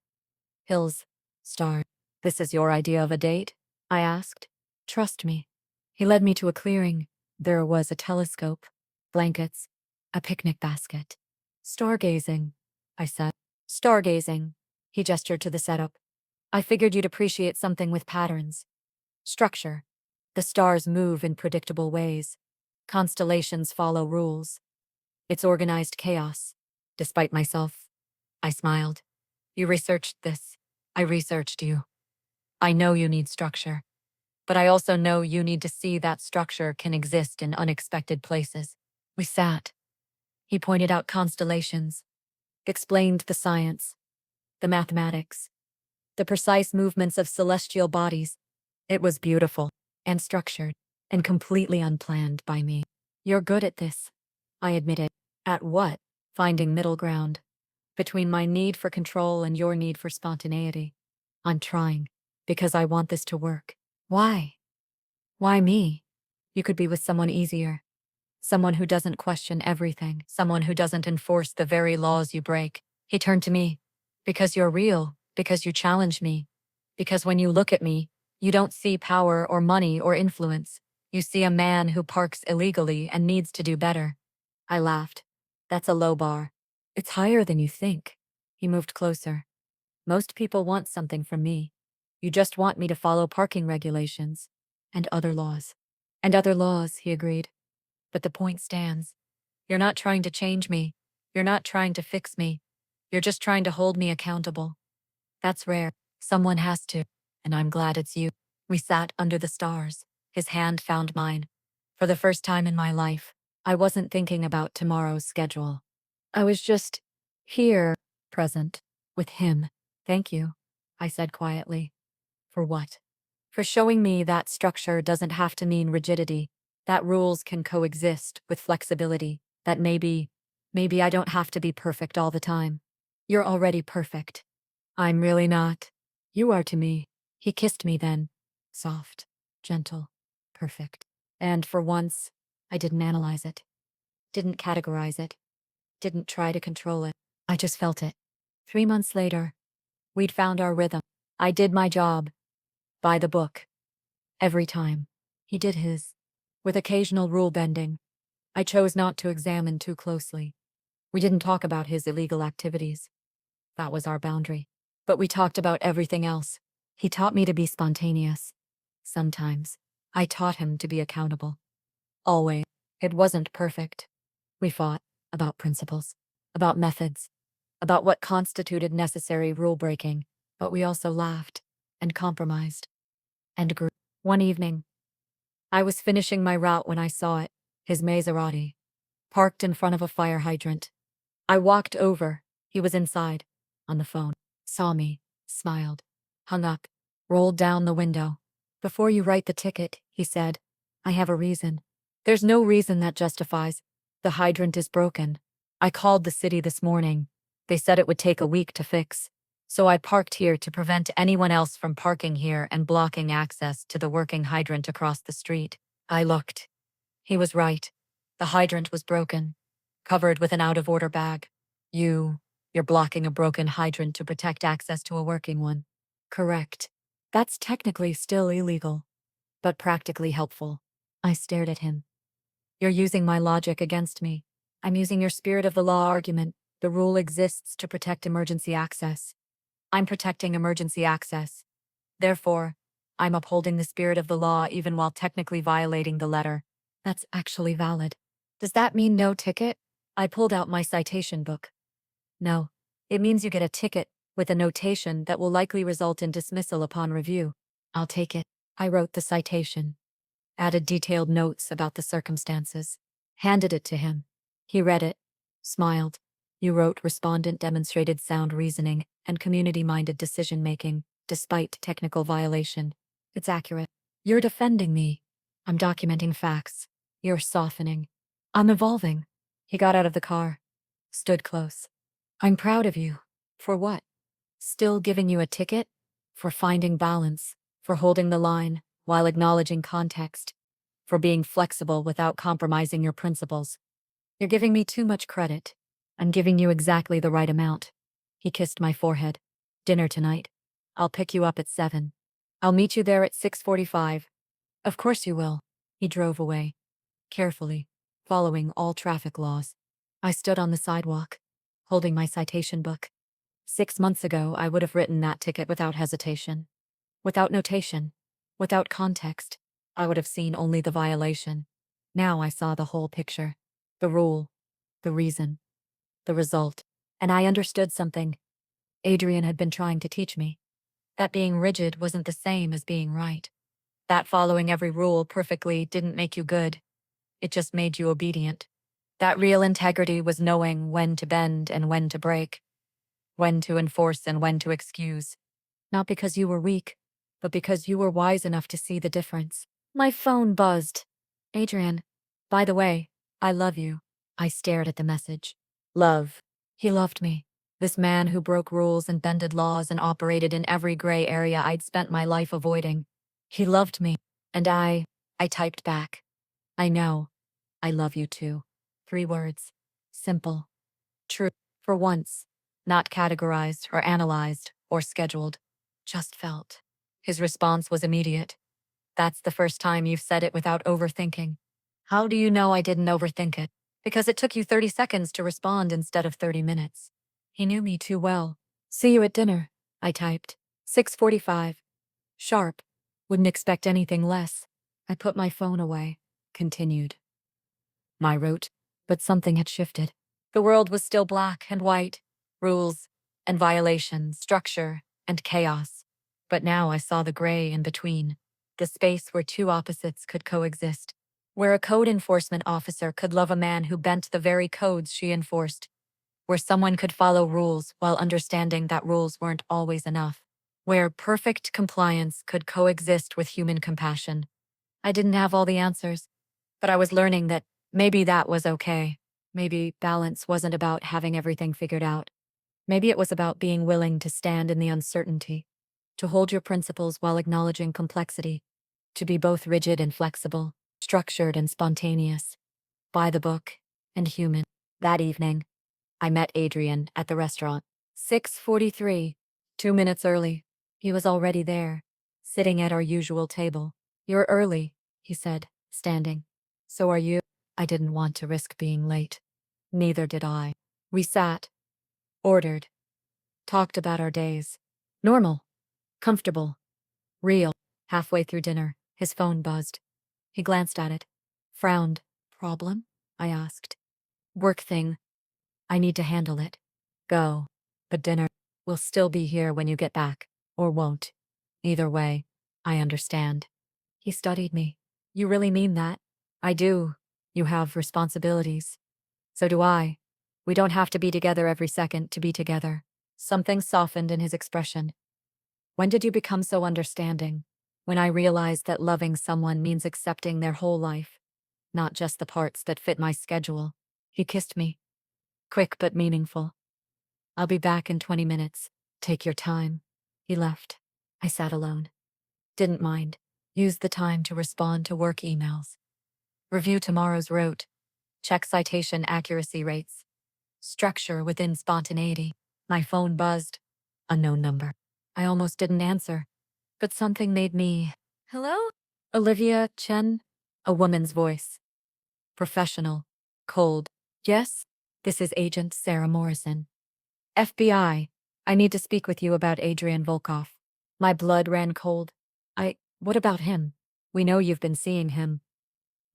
Hills. Stars. This is your idea of a date? I asked. Trust me. He led me to a clearing. There was a telescope, blankets, a picnic basket. Stargazing, I said. Stargazing. He gestured to the setup. I figured you'd appreciate something with patterns. Structure. The stars move in predictable ways. Constellations follow rules. It's organized chaos. Despite myself, I smiled. You researched this. I researched you. I know you need structure. But I also know you need to see that structure can exist in unexpected places. We sat. He pointed out constellations, explained the science, the mathematics, the precise movements of celestial bodies. It was beautiful and structured and completely unplanned by me. You're good at this, I admitted. At what? Finding middle ground between my need for control and your need for spontaneity. I'm trying. Because I want this to work. Why? Why me? You could be with someone easier. Someone who doesn't question everything. Someone who doesn't enforce the very laws you break. He turned to me. Because you're real. Because you challenge me. Because when you look at me, you don't see power or money or influence. You see a man who parks illegally and needs to do better. I laughed. That's a low bar. It's higher than you think. He moved closer. Most people want something from me. You just want me to follow parking regulations. And other laws. And other laws, he agreed. But the point stands. You're not trying to change me. You're not trying to fix me. You're just trying to hold me accountable. That's rare. Someone has to. And I'm glad it's you. We sat under the stars. His hand found mine. For the first time in my life, I wasn't thinking about tomorrow's schedule. I was just here, present, with him. Thank you, I said quietly. For what? For showing me that structure doesn't have to mean rigidity, that rules can coexist with flexibility, that maybe I don't have to be perfect all the time. You're already perfect. I'm really not. You are to me. He kissed me then. Soft, gentle, perfect. And for once, I didn't analyze it, didn't categorize it, didn't try to control it. I just felt it. 3 months later, we'd found our rhythm. I did my job. By the book. Every time. He did his. With occasional rule bending. I chose not to examine too closely. We didn't talk about his illegal activities. That was our boundary. But we talked about everything else. He taught me to be spontaneous. Sometimes. I taught him to be accountable. Always. It wasn't perfect. We fought. About principles. About methods. About what constituted necessary rule breaking. But we also laughed. And compromised. And grew. One evening, I was finishing my route when I saw it, his Maserati, parked in front of a fire hydrant. I walked over. He was inside, on the phone, saw me, smiled, hung up, rolled down the window. Before you write the ticket, he said, I have a reason. There's no reason that justifies. The hydrant is broken. I called the city this morning. They said it would take a week to fix. So I parked here to prevent anyone else from parking here and blocking access to the working hydrant across the street. I looked. He was right. The hydrant was broken, covered with an out-of-order bag. You're blocking a broken hydrant to protect access to a working one. Correct. That's technically still illegal, but practically helpful. I stared at him. You're using my logic against me. I'm using your spirit of the law argument. The rule exists to protect emergency access. I'm protecting emergency access. Therefore, I'm upholding the spirit of the law even while technically violating the letter. That's actually valid. Does that mean no ticket? I pulled out my citation book. No. It means you get a ticket with a notation that will likely result in dismissal upon review. I'll take it. I wrote the citation, added detailed notes about the circumstances, handed it to him. He read it, smiled. You wrote respondent demonstrated sound reasoning and community-minded decision-making, despite technical violation. It's accurate. You're defending me. I'm documenting facts. You're softening. I'm evolving. He got out of the car, stood close. I'm proud of you. For what? Still giving you a ticket? For finding balance, for holding the line while acknowledging context, for being flexible without compromising your principles. You're giving me too much credit. I'm giving you exactly the right amount. He kissed my forehead. Dinner tonight. I'll pick you up at 7. I'll meet you there at 6:45. Of course you will. He drove away, carefully, following all traffic laws. I stood on the sidewalk, holding my citation book. 6 months ago, I would have written that ticket without hesitation. Without notation. Without context. I would have seen only the violation. Now I saw the whole picture. The rule. The reason. The result. And I understood something. Adrian had been trying to teach me. That being rigid wasn't the same as being right. That following every rule perfectly didn't make you good. It just made you obedient. That real integrity was knowing when to bend and when to break. When to enforce and when to excuse. Not because you were weak, but because you were wise enough to see the difference. My phone buzzed. Adrian, by the way, I love you. I stared at the message. Love. He loved me. This man who broke rules and bended laws and operated in every gray area I'd spent my life avoiding. He loved me. And I typed back. I know. I love you too. 3 words. Simple. True. For once. Not categorized or analyzed or scheduled. Just felt. His response was immediate. That's the first time you've said it without overthinking. How do you know I didn't overthink it? Because it took you 30 seconds to respond instead of 30 minutes. He knew me too well. See you at dinner, I typed. 6:45. Sharp. Wouldn't expect anything less. I put my phone away. Continued. I wrote, but something had shifted. The world was still black and white. Rules and violations, structure and chaos. But now I saw the gray in between. The space where two opposites could coexist. Where a code enforcement officer could love a man who bent the very codes she enforced. Where someone could follow rules while understanding that rules weren't always enough. Where perfect compliance could coexist with human compassion. I didn't have all the answers, but I was learning that maybe that was okay. Maybe balance wasn't about having everything figured out. Maybe it was about being willing to stand in the uncertainty, to hold your principles while acknowledging complexity, to be both rigid and flexible, structured and spontaneous, by the book and human. That evening, I met Adrian at the restaurant. 6:43, 2 minutes early. He was already there, sitting at our usual table. You're early, he said, standing. So are you. I didn't want to risk being late. Neither did I. We sat, ordered, talked about our days. Normal, comfortable, real. Halfway through dinner, his phone buzzed. He glanced at it, frowned. Problem? I asked. Work thing. I need to handle it. Go. But dinner will still be here when you get back, or won't. Either way, I understand. He studied me. You really mean that? I do. You have responsibilities. So do I. We don't have to be together every second to be together. Something softened in his expression. When did you become so understanding? When I realized that loving someone means accepting their whole life, not just the parts that fit my schedule. He kissed me. Quick but meaningful. I'll be back in 20 minutes. Take your time. He left. I sat alone. Didn't mind. Used the time to respond to work emails. Review tomorrow's rote. Check citation accuracy rates. Structure within spontaneity. My phone buzzed. Unknown number. I almost didn't answer. But something made me. Hello? Olivia Chen? A woman's voice. Professional. Cold. Yes? This is Agent Sarah Morrison. FBI. I need to speak with you about Adrian Volkov. My blood ran cold. What about him? We know you've been seeing him.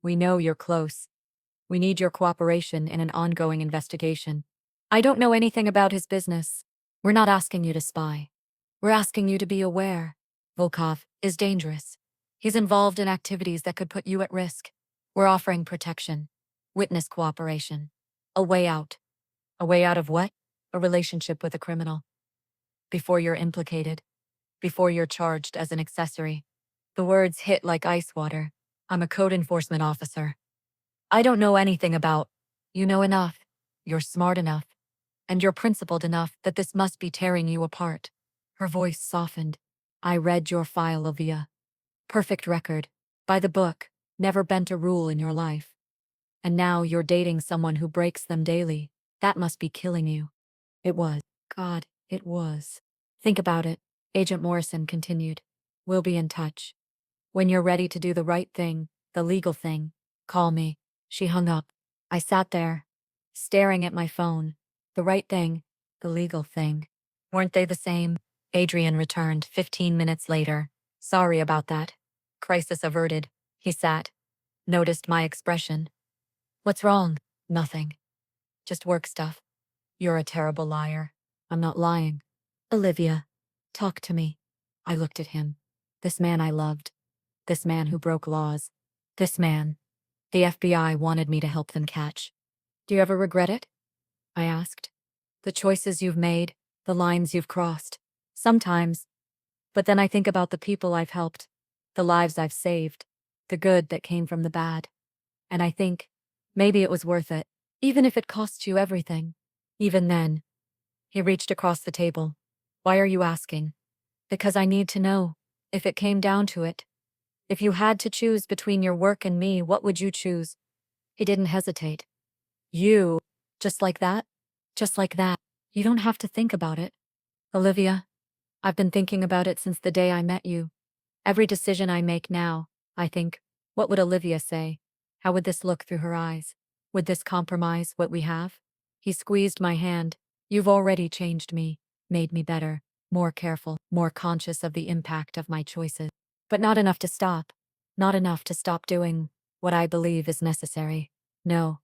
We know you're close. We need your cooperation in an ongoing investigation. I don't know anything about his business. We're not asking you to spy. We're asking you to be aware. Volkov is dangerous. He's involved in activities that could put you at risk. We're offering protection, witness cooperation, a way out. A way out of what? A relationship with a criminal. Before you're implicated. Before you're charged as an accessory. The words hit like ice water. I'm a code enforcement officer. I don't know anything about. You know enough. You're smart enough. And you're principled enough that this must be tearing you apart. Her voice softened. I read your file, Olivia. Perfect record. By the book. Never bent a rule in your life. And now you're dating someone who breaks them daily. That must be killing you. It was. God, it was. Think about it, Agent Morrison continued. We'll be in touch. When you're ready to do the right thing, the legal thing, call me. She hung up. I sat there, staring at my phone. The right thing, the legal thing. Weren't they the same? Adrian returned 15 minutes later. Sorry about that. Crisis averted. He sat. Noticed my expression. What's wrong? Nothing. Just work stuff. You're a terrible liar. I'm not lying. Olivia, talk to me. I looked at him. This man I loved. This man who broke laws. This man. The FBI wanted me to help them catch. Do you ever regret it? I asked. The choices you've made, the lines you've crossed. Sometimes. But then I think about the people I've helped, the lives I've saved, the good that came from the bad. And I think, maybe it was worth it, even if it cost you everything. Even then. He reached across the table. Why are you asking? Because I need to know. If it came down to it. If you had to choose between your work and me, what would you choose? He didn't hesitate. You. Just like that? Just like that. You don't have to think about it. Olivia, I've been thinking about it since the day I met you. Every decision I make now, I think, what would Olivia say? How would this look through her eyes? Would this compromise what we have? He squeezed my hand. You've already changed me, made me better, more careful, more conscious of the impact of my choices. But not enough to stop. Not enough to stop doing what I believe is necessary. No.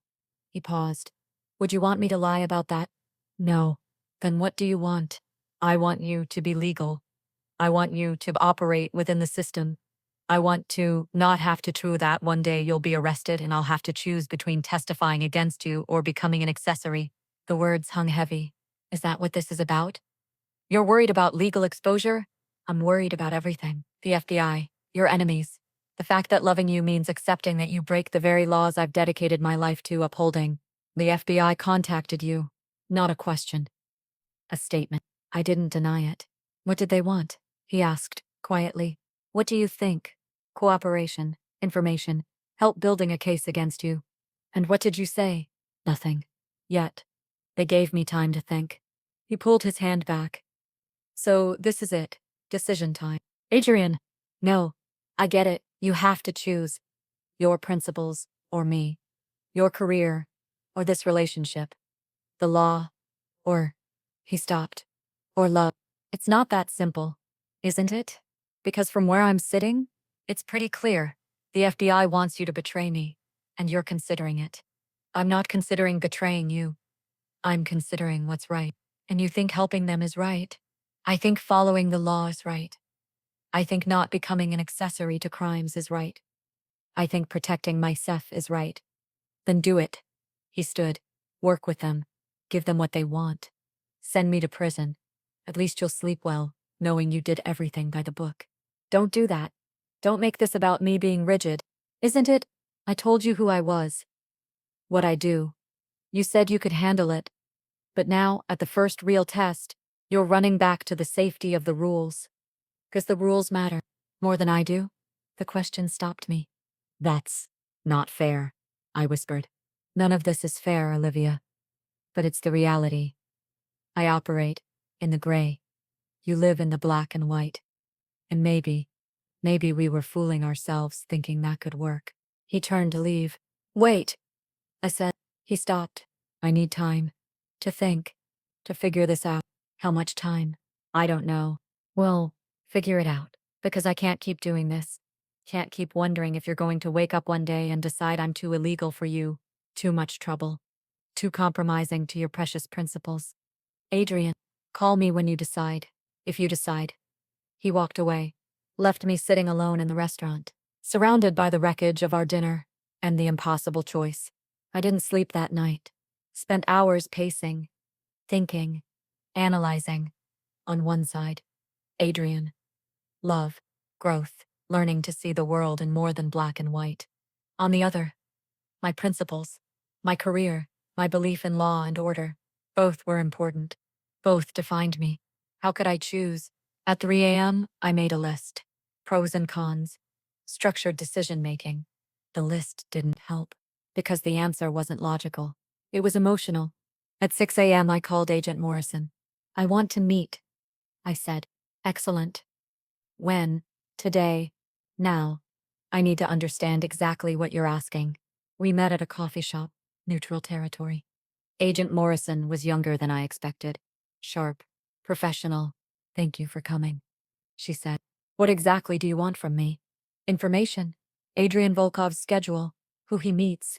He paused. Would you want me to lie about that? No. Then what do you want? I want you to be legal. I want you to operate within the system. I want to not have to true that one day you'll be arrested and I'll have to choose between testifying against you or becoming an accessory. The words hung heavy. Is that what this is about? You're worried about legal exposure? I'm worried about everything. The FBI, your enemies. The fact that loving you means accepting that you break the very laws I've dedicated my life to upholding. The FBI contacted you. Not a question. A statement. I didn't deny it. What did they want? He asked, quietly. What do you think? Cooperation, information, help building a case against you. And what did you say? Nothing. Yet. They gave me time to think. He pulled his hand back. So this is it. Decision time. Adrian. No. I get it. You have to choose. Your principles, or me. Your career, or this relationship. The law, or... He stopped. Or love. It's not that simple, isn't it? Because from where I'm sitting, it's pretty clear. The FBI wants you to betray me, and you're considering it. I'm not considering betraying you. I'm considering what's right. And you think helping them is right? I think following the law is right. I think not becoming an accessory to crimes is right. I think protecting myself is right. Then do it. He stood. Work with them. Give them what they want. Send me to prison. At least you'll sleep well, knowing you did everything by the book. Don't do that. Don't make this about me being rigid. Isn't it? I told you who I was. What I do. You said you could handle it. But now, at the first real test, you're running back to the safety of the rules. 'Cause the rules matter. More than I do? The question stopped me. That's not fair, I whispered. None of this is fair, Olivia. But it's the reality. I operate in the gray. You live in the black and white. And maybe we were fooling ourselves thinking that could work. He turned to leave. Wait, I said. He stopped. I need time. To think. To figure this out. How much time? I don't know. Well, figure it out. Because I can't keep doing this. Can't keep wondering if you're going to wake up one day and decide I'm too illegal for you. Too much trouble. Too compromising to your precious principles. Adrian, call me when you decide. If you decide. He walked away. Left me sitting alone in the restaurant. Surrounded by the wreckage of our dinner. And the impossible choice. I didn't sleep that night. Spent hours pacing. Thinking. Analyzing. On one side. Adrian. Love. Growth. Learning to see the world in more than black and white. On the other. My principles. My career. My belief in law and order. Both were important. Both defined me. How could I choose? At 3 a.m., I made a list. Pros and cons. Structured decision-making. The list didn't help. Because the answer wasn't logical. It was emotional. At 6 a.m., I called Agent Morrison. I want to meet. I said. Excellent. When? Today. Now. I need to understand exactly what you're asking. We met at a coffee shop. Neutral territory. Agent Morrison was younger than I expected. Sharp. Professional. Thank you for coming, she said. What exactly do you want from me? Information. Adrian Volkov's schedule. Who he meets.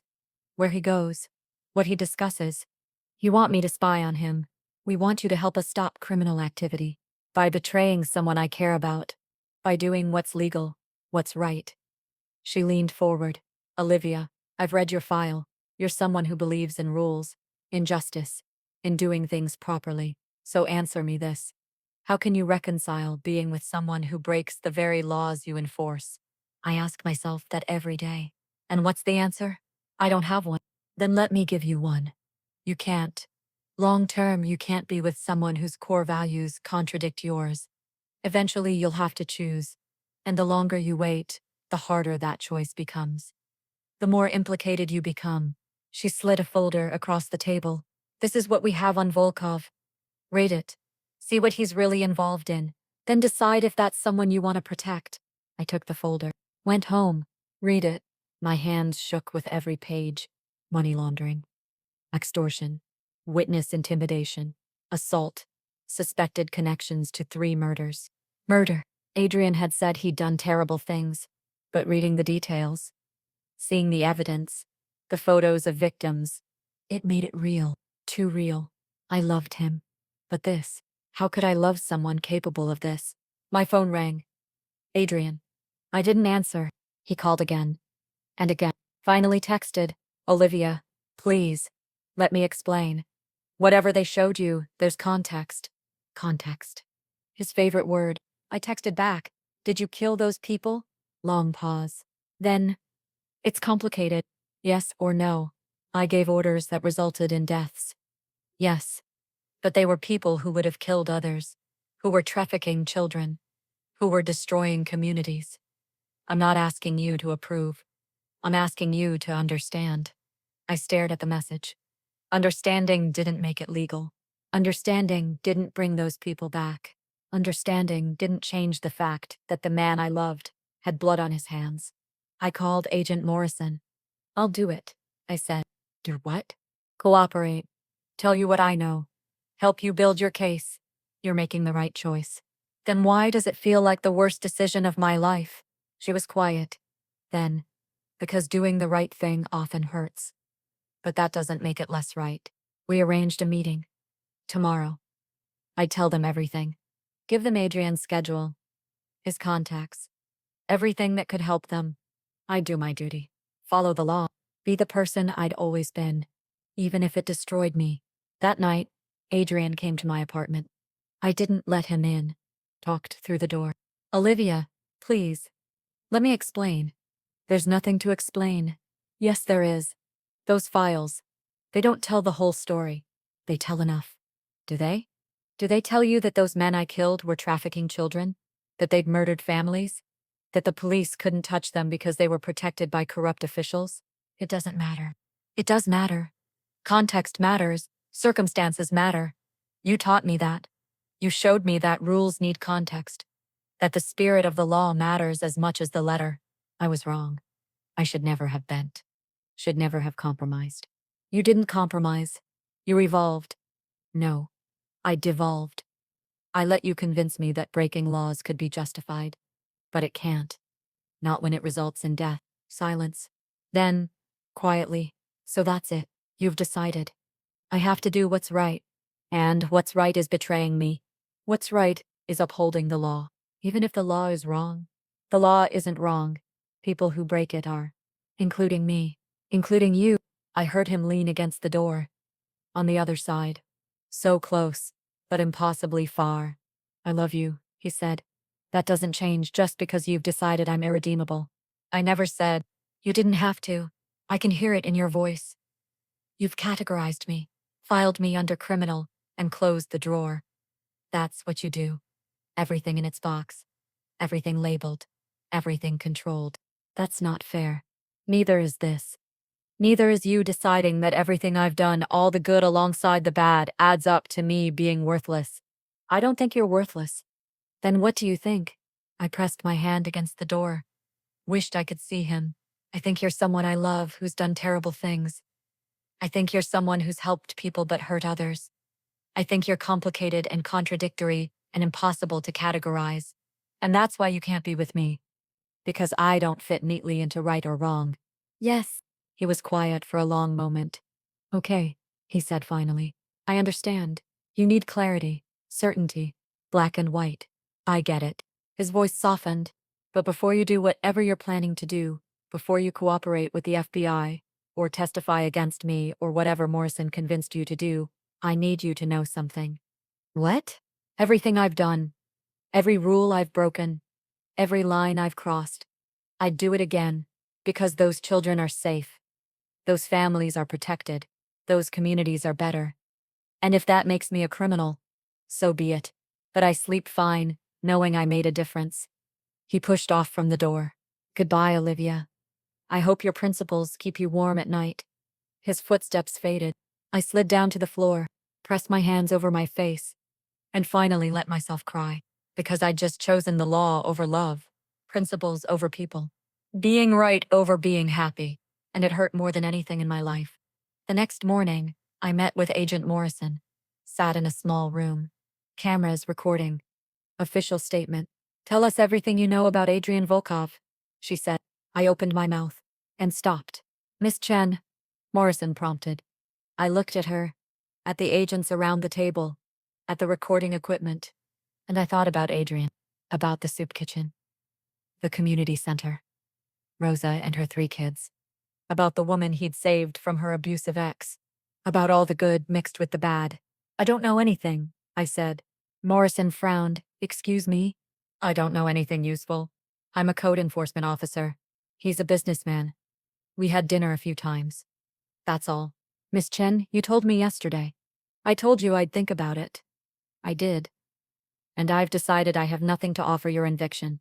Where he goes. What he discusses. You want me to spy on him. We want you to help us stop criminal activity. By betraying someone I care about. By doing what's legal. What's right. She leaned forward. Olivia, I've read your file. You're someone who believes in rules. In justice. In doing things properly. So answer me this. How can you reconcile being with someone who breaks the very laws you enforce? I ask myself that every day. And what's the answer? I don't have one. Then let me give you one. You can't. Long term, you can't be with someone whose core values contradict yours. Eventually, you'll have to choose. And the longer you wait, the harder that choice becomes. The more implicated you become. She slid a folder across the table. This is what we have on Volkov. Read it. See what he's really involved in. Then decide if that's someone you want to protect. I took the folder. Went home. Read it. My hands shook with every page. Money laundering. Extortion. Witness intimidation. Assault. Suspected connections to 3 murders. Murder. Adrian had said he'd done terrible things. But reading the details, seeing the evidence, the photos of victims, it made it real. Too real. I loved him. But this, how could I love someone capable of this? My phone rang. Adrian. I didn't answer. He called again. And again. Finally texted. Olivia, please. Let me explain. Whatever they showed you, there's context. Context. His favorite word. I texted back. Did you kill those people? Long pause. Then, it's complicated. Yes or no. I gave orders that resulted in deaths. Yes. But they were people who would have killed others, who were trafficking children, who were destroying communities. I'm not asking you to approve. I'm asking you to understand. I stared at the message. Understanding didn't make it legal. Understanding didn't bring those people back. Understanding didn't change the fact that the man I loved had blood on his hands. I called Agent Morrison. I'll do it, I said. Do what? Cooperate. Tell you what I know. Help you build your case. You're making the right choice. Then why does it feel like the worst decision of my life? She was quiet. Then, because doing the right thing often hurts. But that doesn't make it less right. We arranged a meeting. Tomorrow. I'd tell them everything. Give them Adrian's schedule. His contacts. Everything that could help them. I'd do my duty. Follow the law. Be the person I'd always been. Even if it destroyed me. That night, Adrian came to my apartment. I didn't let him in. Talked through the door. Olivia, please. Let me explain. There's nothing to explain. Yes, there is. Those files. They don't tell the whole story. They tell enough. Do they? Do they tell you that those men I killed were trafficking children? That they'd murdered families? That the police couldn't touch them because they were protected by corrupt officials? It doesn't matter. It does matter. Context matters. Circumstances matter. You taught me that. You showed me that rules need context. That the spirit of the law matters as much as the letter. I was wrong. I should never have bent. Should never have compromised. You didn't compromise. You evolved. No. I devolved. I let you convince me that breaking laws could be justified. But it can't. Not when it results in death. Silence. Then, quietly, so that's it. You've decided. I have to do what's right. And what's right is betraying me. What's right is upholding the law. Even if the law is wrong. The law isn't wrong. People who break it are. Including me. Including you. I heard him lean against the door. On the other side. So close, but impossibly far. I love you, he said. That doesn't change just because you've decided I'm irredeemable. I never said. You didn't have to. I can hear it in your voice. You've categorized me, filed me under criminal, and closed the drawer. That's what you do. Everything in its box. Everything labeled. Everything controlled. That's not fair. Neither is this. Neither is you deciding that everything I've done, all the good alongside the bad, adds up to me being worthless. I don't think you're worthless. Then what do you think? I pressed my hand against the door. Wished I could see him. I think you're someone I love who's done terrible things. I think you're someone who's helped people but hurt others. I think you're complicated and contradictory and impossible to categorize. And that's why you can't be with me. Because I don't fit neatly into right or wrong. Yes. He was quiet for a long moment. Okay, he said finally. I understand. You need clarity, certainty, black and white. I get it. His voice softened. But before you do whatever you're planning to do, before you cooperate with the FBI, or testify against me or whatever Morrison convinced you to do, I need you to know something. What? Everything I've done. Every rule I've broken. Every line I've crossed. I'd do it again, because those children are safe. Those families are protected. Those communities are better. And if that makes me a criminal, so be it. But I sleep fine, knowing I made a difference. He pushed off from the door. Goodbye, Olivia. I hope your principles keep you warm at night. His footsteps faded. I slid down to the floor, pressed my hands over my face, and finally let myself cry. Because I'd just chosen the law over love, principles over people, being right over being happy, and it hurt more than anything in my life. The next morning, I met with Agent Morrison, sat in a small room, cameras recording. Official statement. Tell us everything you know about Adrian Volkov, she said. I opened my mouth and stopped. Miss Chen, Morrison prompted. I looked at her, at the agents around the table, at the recording equipment, and I thought about Adrian, about the soup kitchen, the community center, Rosa and her 3 kids, about the woman he'd saved from her abusive ex, about all the good mixed with the bad. I don't know anything, I said. Morrison frowned. Excuse me? I don't know anything useful. I'm a code enforcement officer. He's a businessman. We had dinner a few times. That's all. Miss Chen, you told me yesterday. I told you I'd think about it. I did. And I've decided I have nothing to offer your eviction.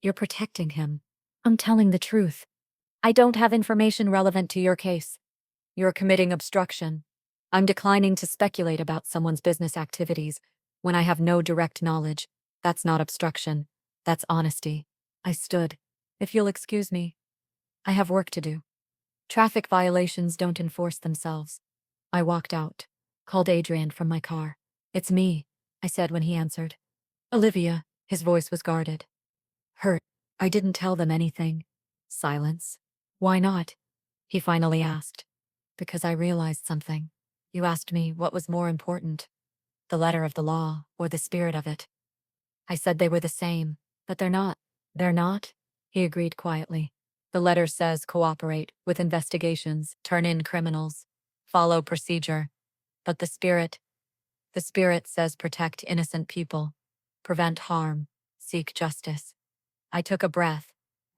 You're protecting him. I'm telling the truth. I don't have information relevant to your case. You're committing obstruction. I'm declining to speculate about someone's business activities when I have no direct knowledge. That's not obstruction. That's honesty. I stood. If you'll excuse me, I have work to do. Traffic violations don't enforce themselves. I walked out, called Adrian from my car. It's me, I said when he answered. Olivia, his voice was guarded. Hurt. I didn't tell them anything. Silence. Why not? He finally asked. Because I realized something. You asked me what was more important, the letter of the law or the spirit of it. I said they were the same, but they're not. They're not? He agreed quietly. The letter says cooperate with investigations, turn in criminals, follow procedure. But the spirit says protect innocent people, prevent harm, seek justice. I took a breath,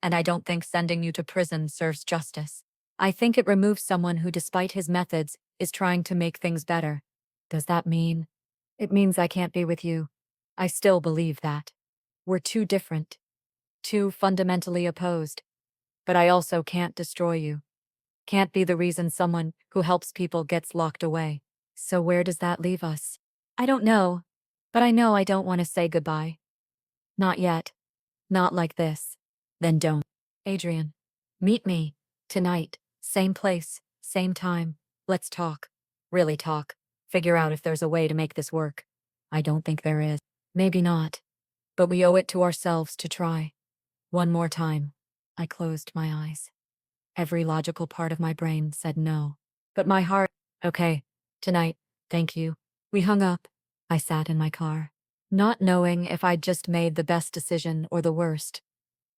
and I don't think sending you to prison serves justice. I think it removes someone who, despite his methods, is trying to make things better. Does that mean? It means I can't be with you. I still believe that. We're too different, too fundamentally opposed. But I also can't destroy you. Can't be the reason someone who helps people gets locked away. So where does that leave us? I don't know, but I know I don't want to say goodbye. Not yet. Not like this. Then don't. Adrian, meet me. Tonight. Same place. Same time. Let's talk. Really talk. Figure out if there's a way to make this work. I don't think there is. Maybe not. But we owe it to ourselves to try. One more time. I closed my eyes. Every logical part of my brain said no. But my heart, okay. Tonight. Thank you. We hung up. I sat in my car, not knowing if I'd just made the best decision or the worst,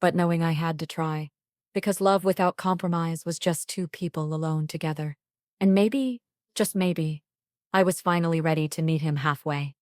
but knowing I had to try. Because love without compromise was just 2 people alone together. And maybe, just maybe, I was finally ready to meet him halfway.